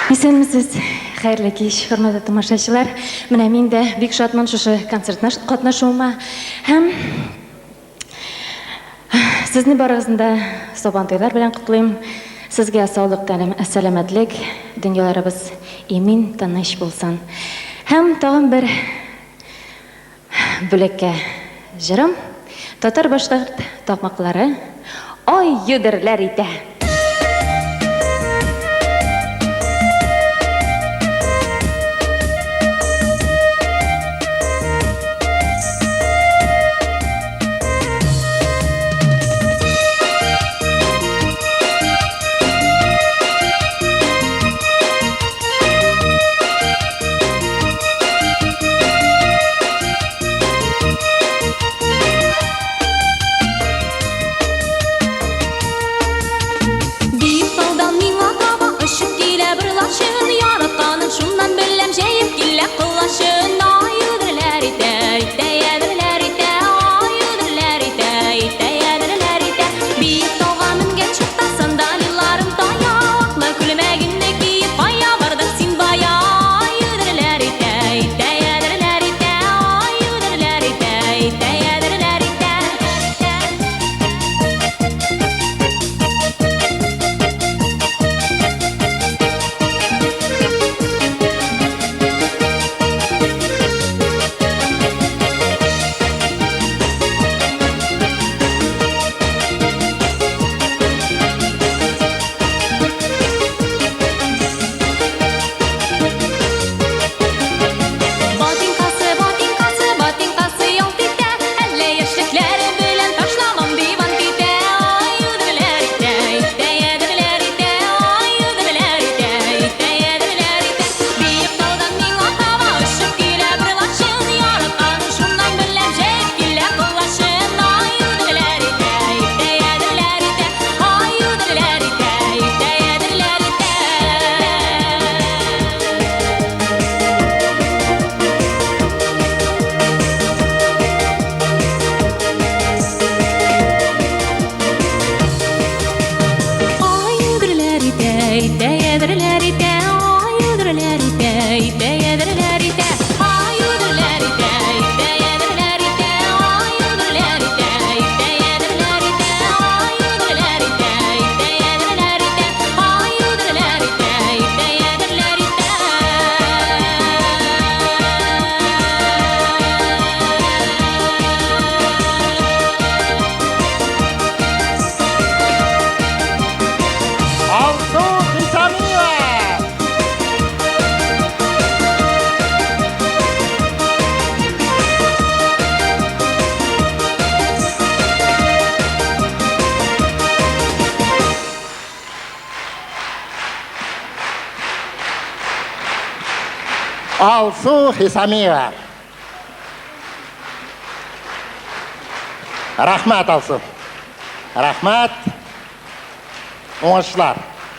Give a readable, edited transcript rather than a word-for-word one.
Исәнмесез, хәерле кич, хөрмәтле тамашачылар. Менә мин дә бик шатман шушы концертна катнашуыма һәм сезне барыгызны сабантуйлар белән котлыйм. Сезгә саулык телим, сәламәтлек, дөньяларыбыз имин, тыныч булсын. Һәм тагын бер бүлеккә җырым, татар башкорт такмаклары ай йөдерләр итә. Алсу Хисамиева. Рахмат, Алсу. Рахмат. Оңышлар.